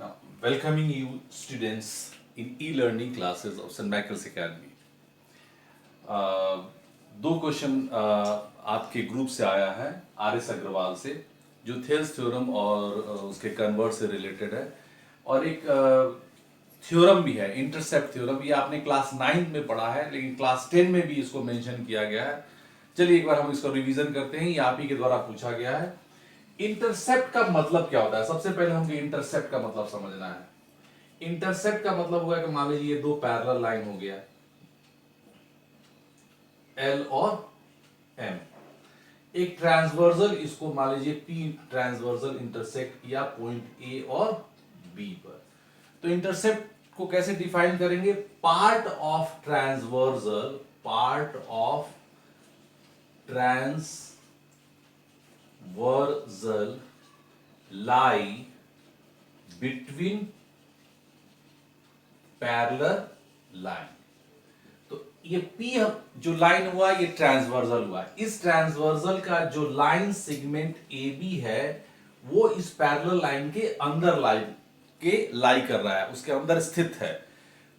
Now, welcoming you students in e-learning classes of St. Michael's Academy. दो question आपके group से आया है आर.एस. अग्रवाल से, जो थेल्स थ्योरम और उसके कन्वर्ट से रिलेटेड है, और एक थ्योरम भी है, इंटरसेप्ट थ्योरम। ये आपने क्लास 9 में पढ़ा है, लेकिन क्लास 10 में भी इसको मेंशन किया गया है। चलिए एक बार हम इसको रिवीजन करते हैं। ये आप ही के द्वारा पूछा गया है। इंटरसेप्ट का मतलब क्या होता है? सबसे पहले हमको इंटरसेप्ट का मतलब समझना है। इंटरसेप्ट का मतलब हुआ कि मान लीजिए दो पैरेलल लाइन हो गया, एल और एम। एक ट्रांसवर्सल, इसको मान लीजिए पी ट्रांसवर्सल इंटरसेक्ट किया पॉइंट ए और बी पर। तो इंटरसेप्ट को कैसे डिफाइन करेंगे? Part of transversal, part of transversal lie between parallel line. तो ये पी जो लाइन हुआ ये ट्रांसवर्सल हुआ। इस ट्रांसवर्सल का जो लाइन सेगमेंट ए बी है वो इस पैरेलल लाइन के अंदर लाई कर रहा है, उसके अंदर स्थित है।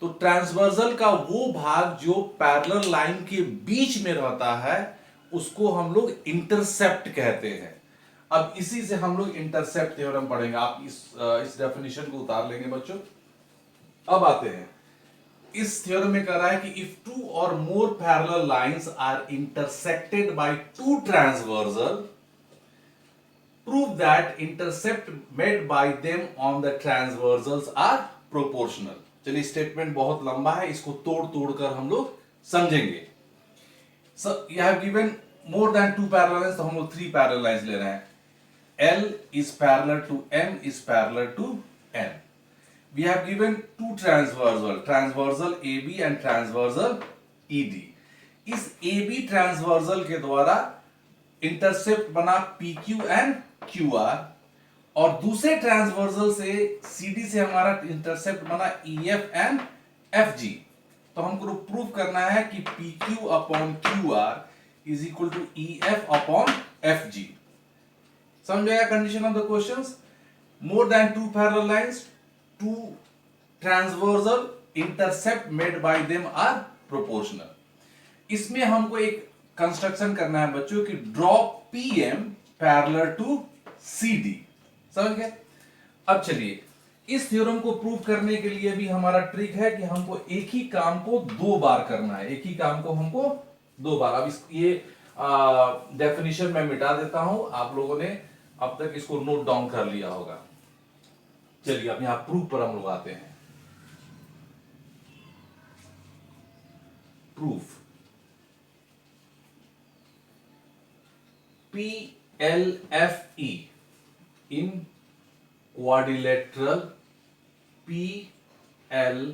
तो ट्रांसवर्सल का वो भाग जो पैरेलल लाइन के बीच में रहता है उसको हम लोग इंटरसेप्ट कहते हैं। अब इसी से हम लोग इंटरसेप्ट थ्योरम पढ़ेंगे। आप इस डेफिनेशन को उतार लेंगे बच्चों। अब आते हैं, इस थ्योरम में कह रहा है कि if two or more parallel lines are intersected by two transversal, prove that intercept made by them on the transversals are proportional. चलिए, स्टेटमेंट बहुत लंबा है, इसको तोड़ तोड़ कर हम लोग समझेंगे। So you have given more than two parallel lines, तो हम लोग 3 पैरेलल लाइंस ले रहे हैं। L is parallel to M is parallel to N. We have given two transversal AB and transversal ED. इस AB ट्रांसवर्सल के द्वारा intercept बना PQ एंड QR, और दूसरे ट्रांसवर्सल से CD से हमारा इंटरसेप्ट बना EF एंड FG। तो हमको प्रूव करना है कि PQ upon QR is equal to EF upon FG। समझ गया condition of the questions? More than two parallel lines, two transversal, intercept made by them are proportional. इसमें हमको एक कंस्ट्रक्शन करना है बच्चों कि draw PM parallel to CD। समझ गए? अब चलिए, इस थ्योरम को प्रूव करने के लिए भी हमारा ट्रिक है कि हमको एक ही काम को 2 बार करना है। एक ही काम को हमको 2 बार। अब ये डेफिनेशन मैं मिटा देता हूं, आप लोगों ने अब तक इसको नोट डाउन कर लिया होगा। चलिए अब यहां प्रूफ पर हम लोग आते हैं। Proof PLFE in quadrilateral PLFE,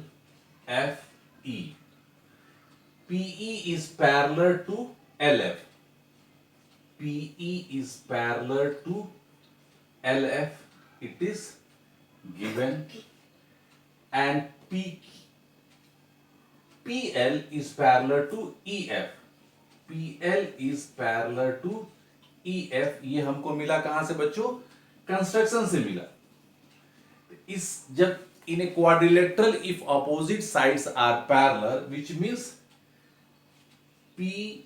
PE is parallel to LF, PE is parallel to LF, it is given, and PL is parallel to EF, PL is parallel to EF। ये हमको मिला कहां से बच्चों? कंस्ट्रक्शन से मिला। इस जब in a quadrilateral if opposite sides are parallel, which means PLFE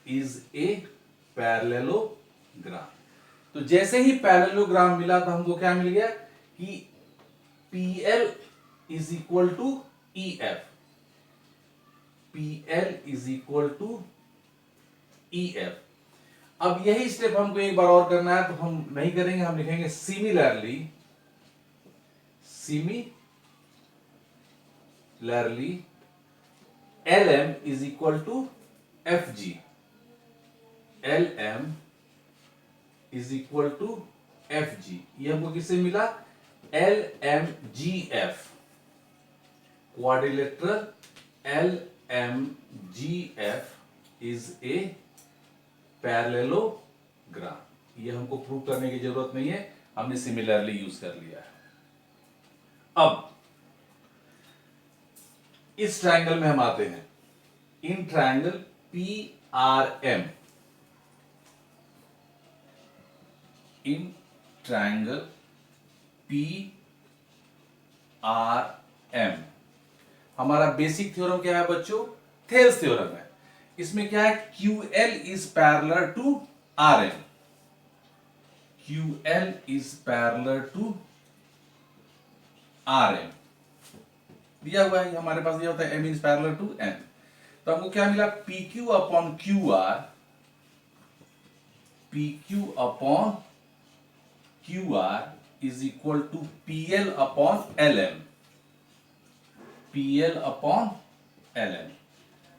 is a parallelogram. तो जैसे ही पैरेललोग्राम मिला तो हमको क्या मिल गया कि PL is equal to EF, PL is equal to EF। अब यही स्टेप हमको एक बार और करना है, तो हम नहीं करेंगे, हम लिखेंगे similarly LM is equal to FG, LM is equal to FG। ये हमको किससे मिला? LMGF, quadrilateral LMGF is a parallelogram. ये हमको प्रूव करने की जरूरत नहीं है, हमने सिमिलरली यूज कर लिया है। अब इस ट्रायंगल में हम आते हैं। In triangle PRM, in triangle P R M. हमारा बेसिक थ्योरम क्या है बच्चों? थेल्स थ्योरम है। इसमें क्या है? Q L is parallel to R M. Q L is parallel to R M दिया हुआ है, हमारे पास दिया होता है M is parallel to N. तो हमको क्या मिला? P Q upon Q R, P Q upon Q R is equal to P L upon L M, P L upon L M.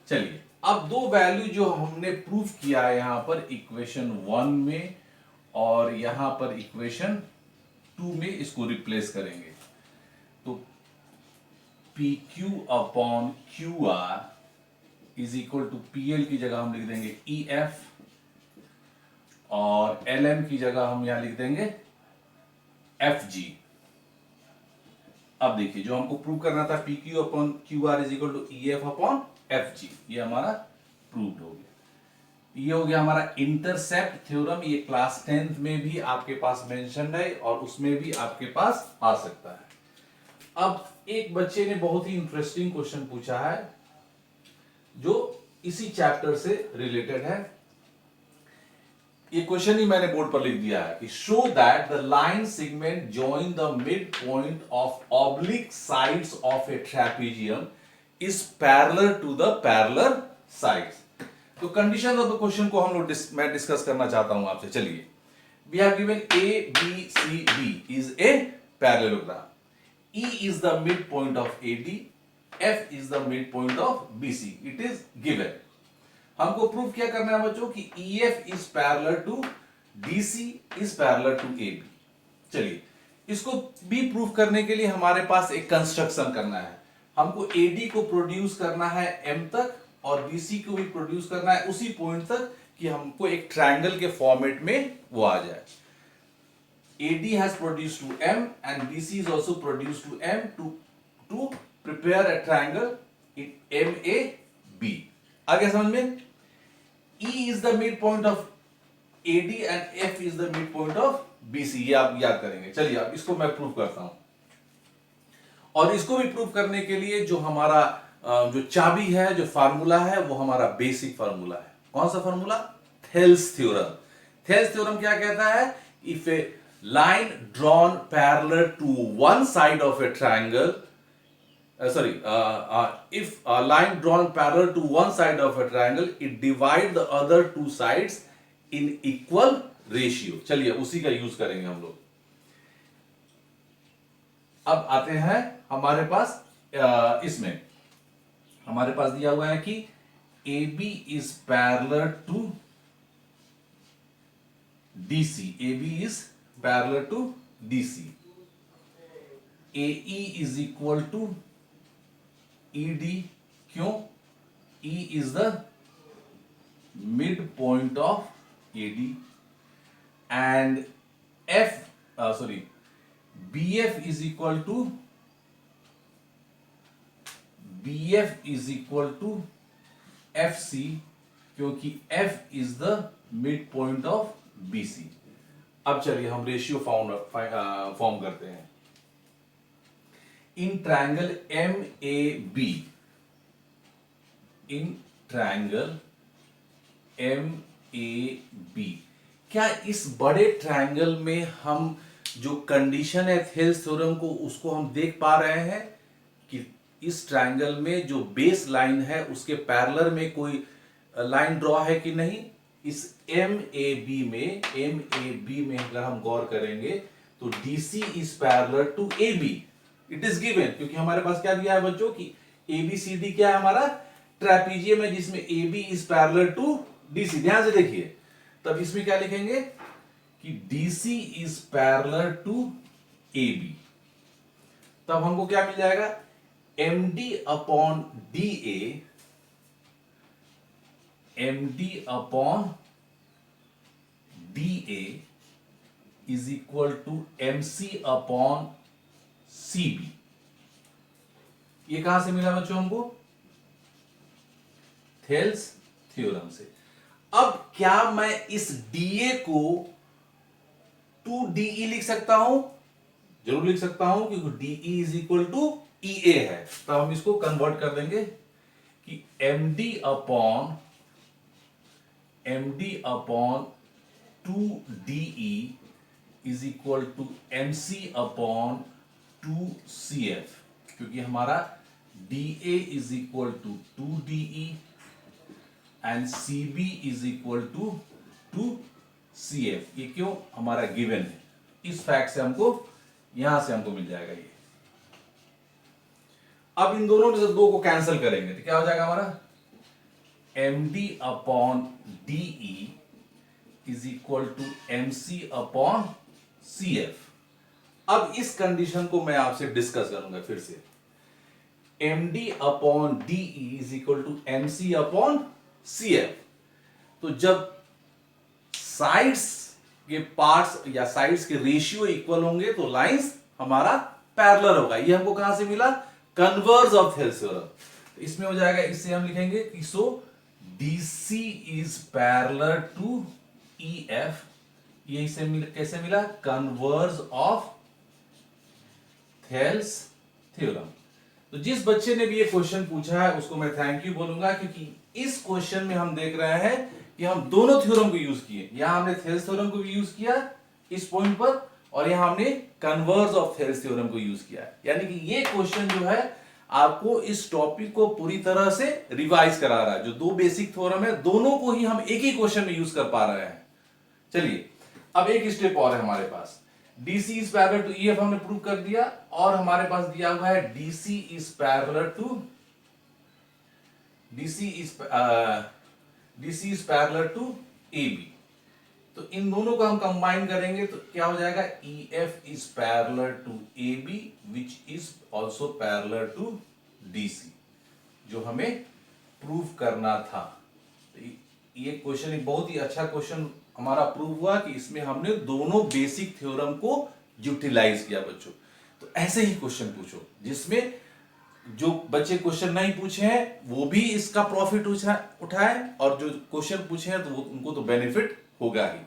चलिए अब दो वैल्यू जो हमने प्रूफ किया है यहां पर इक्वेशन 1 में और यहां पर इक्वेशन 2 में, इसको रिप्लेस करेंगे। तो P Q upon Q R is equal to P L की जगह हम लिख देंगे ई एफ, और एल एम की जगह हम यहां लिख देंगे एफ जी। अब देखिए जो हमको प्रूव करना था P Q upon Q R is equal to E F upon F G, ये हमारा प्रूव्ड हो गया। ये हो गया हमारा इंटरसेप्ट थ्योरम। ये क्लास 10th में भी आपके पास मेंशन है और उसमें भी आपके पास आ सकता है। अब एक बच्चे ने बहुत ही इंटरेस्टिंग क्वेश्चन पूछा है जो इसी चैप्टर से रिलेटेड है। ये क्वेश्चन ही मैंने बोर्ड पर लिख दिया है कि show that the line segment join the mid point of oblique sides of a trapezium is parallel to the parallel sides. तो कंडीशन ऑफ द क्वेश्चन को हम लोग मैं डिस्कस करना चाहता हूं आपसे। चलिए, we have given A B C D is a parallelogram, E is the midpoint of AD, F is the midpoint of BC. It is given. हमको प्रूव क्या करना है बच्चों कि EF is parallel to DC is parallel to AB। चलिए इसको भी prove करने के लिए हमारे पास एक कंस्ट्रक्शन करना है। हमको AD को प्रोड्यूस करना है M तक और BC को भी प्रोड्यूस करना है उसी पॉइंट तक कि हमको एक ट्रायंगल के फॉर्मेट में वो आ जाए। AD has produced to M and BC is also produced to M to prepare a triangle in MAB। आगे समझ में? E is the midpoint of AD and F is the midpoint of BC। ये आप याद करेंगे। चलिए अब इसको मैं प्रूव करता हूं, और इसको भी प्रूव करने के लिए जो हमारा जो चाबी है, जो फार्मूला है, वो हमारा बेसिक फार्मूला है। कौन सा formula? Thales theorem. Thales theorem क्या कहता है? If A line drawn parallel to one side of a triangle, if a line drawn parallel to one side of a triangle, it divide the other two sides in equal ratio। चलिए उसी का use करेंगे हम लोग। अब आते हैं हमारे पास इसमें हमारे पास दिया हुआ है कि AB is parallel to DC, AB is parallel to DC, AE is equal to ED। क्यों? E is the midpoint of AD and BF is equal to FC, क्योंकि F is the midpoint of BC। अब चलिए हम ratio form करते हैं। In triangle MAB, in triangle MAB, क्या इस बड़े ट्रायंगल में हम जो कंडीशन है थेल्स थ्योरम को उसको हम देख पा रहे हैं कि इस ट्रायंगल में जो बेस लाइन है उसके पैरेलल में कोई लाइन ड्रॉ है कि नहीं? इस MAB में अगर हम गौर करेंगे तो DC is parallel to AB। It is given, क्योंकि हमारे पास क्या दिया है बच्चों कि ABCD क्या है? हमारा ट्रेपेजियम है जिसमें AB is parallel to DC। ध्यान से देखिए, तब इसमें क्या लिखेंगे कि DC is parallel to AB। तब हमको क्या मिल जाएगा? MD upon DA, MD upon DA is equal to MC upon CB। ये कहां से मिला बच्चों हमको? थेल्स थ्योरम से। अब क्या मैं इस DA को 2DE लिख सकता हूं, जरूर लिख सकता हूं, क्योंकि DE is equal to EA है। तो हम इसको कन्वर्ट कर देंगे कि MD upon 2DE is equal to MC upon 2CF, क्योंकि हमारा DA is equal to 2DE and CB is equal to 2CF। ये क्यों? हमारा गिवन है, इस फैक्ट से हमको यहां से हमको मिल जाएगा ये। अब इन दोनों में से दो को कैंसिल करेंगे तो क्या हो जाएगा हमारा MD upon DE is equal to MC upon CF। अब इस कंडीशन को मैं आपसे डिस्कस करूंगा फिर से। MD upon DE is equal to MC upon CF। तो जब साइड्स के पार्ट्स या साइड्स के रेशियो इक्वल होंगे तो लाइंस हमारा पैरेलल होगा। ये हमको कहां से मिला? Converse of Thales theorem. इसमें हो जाएगा, इससे हम लिखेंगे कि so DC is parallel to EF। ये इसे कैसे मिला? Converse of Thales theorem. तो जिस बच्चे ने भी ये क्वेश्चन पूछा है उसको मैं थैंक यू बोलूंगा, क्योंकि इस क्वेश्चन में हम देख रहे हैं कि हम दोनों थ्योरम को यूज किए। यहां हमने थेल्स थ्योरम को भी यूज किया इस पॉइंट पर, और यहां हमने कन्वर्ज ऑफ थेल्स थ्योरम को यूज किया। यानी कि ये क्वेश्चन जो है आपको इस टॉपिक को पूरी तरह से रिवाइज करा रहा है। जो दो बेसिक थ्योरम है दोनों को ही हम एक ही क्वेश्चन में यूज कर पा रहे हैं। चलिए अब एक स्टेप और है हमारे पास। DC is parallel to EF हमने प्रूव कर दिया, और हमारे पास दिया हुआ है DC is parallel to AB। तो इन दोनों को हम कंबाइन करेंगे तो क्या हो जाएगा? EF is parallel to AB which is also parallel to DC, जो हमें प्रूव करना था। तो ये क्वेश्चन एक बहुत ही अच्छा क्वेश्चन हमारा प्रूव हुआ कि इसमें हमने दोनों बेसिक थ्योरम को यूटिलाइज किया बच्चों। तो ऐसे ही क्वेश्चन पूछो जिसमें जो बच्चे क्वेश्चन नहीं पूछे हैं वो भी इसका प्रॉफिट उठाए, और जो क्वेश्चन पूछे हैं तो उनको तो बेनिफिट होगा ही।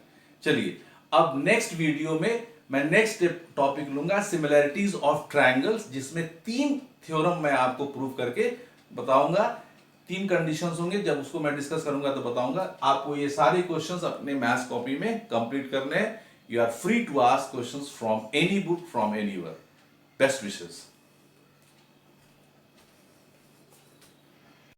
चलिए अब नेक्स्ट वीडियो में मैं नेक्स्ट टॉपिक लूंगा सिमिलैरिटीज ऑफ ट्रायंगल्स, जिसमें 3 थ्योरम मैं आपको प्रूव करके बताऊंगा। 3 कंडीशंस होंगे, जब उसको मैं डिस्कस करूंगा तो बताऊंगा। आपको ये सारे क्वेश्चंस अपने मैथ्स कॉपी में कंप्लीट करने हैं। You are free to ask questions from any book, from anywhere. Best wishes.